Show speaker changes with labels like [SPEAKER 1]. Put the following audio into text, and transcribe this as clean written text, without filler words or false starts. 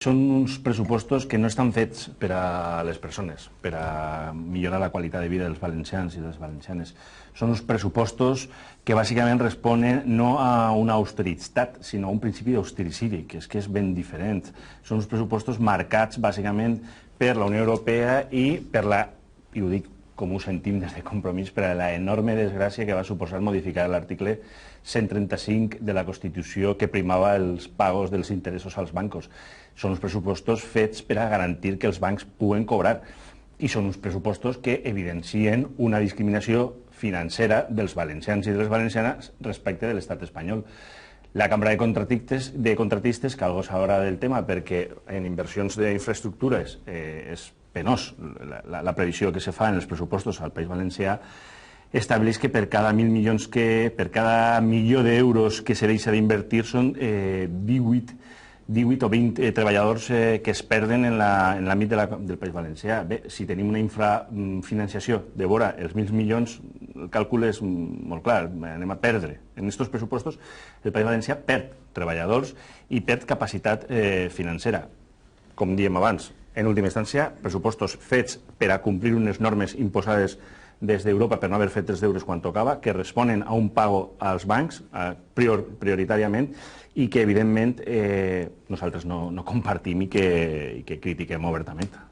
[SPEAKER 1] Són uns pressupostos que no estan fets per a les persones, per a millorar la qualitat de vida dels valencians i de les valencianes. Són uns pressupostos que bàsicament responen no a una austeritat, sinó a un principi d'austericidi, que és ben diferent. Són uns pressupostos marcats bàsicament per la Unió Europea i per la, i ho dic com ho sentim des de Compromís, per a la enorme desgràcia que va suposar modificar l'article 135 de la Constitució que primava els pagos dels interessos als bancos. Són uns pressupostos fets per a garantir que els bancs puguen cobrar i són uns pressupostos que evidencien una discriminació financera dels valencians i de les valencianes respecte de l'estat espanyol. La Cambra de Contratistes, que algo sabrà del tema perquè en inversions d'infraestructures és penós la previsió que se fa en els pressupostos al País Valencià, estableix que per cada 1.000 milions per cada milió d'euros que se deixa d'invertir són 18 o 20 treballadors que es perden en l'àmbit del País Valencià. Bé, si tenim una infrafinanciació de vora els 1.000 milions, el càlcul és molt clar, anem a perdre. En aquests pressupostos el País Valencià perd treballadors i perd capacitat financera. Com diem abans, en última instància, pressupostos fets per a complir unes normes imposades des d'Europa per no haver fet els deures quan tocava, que responen a un pago als bancs prioritàriament i que, evidentment, nosaltres no compartim i que critiquem obertament.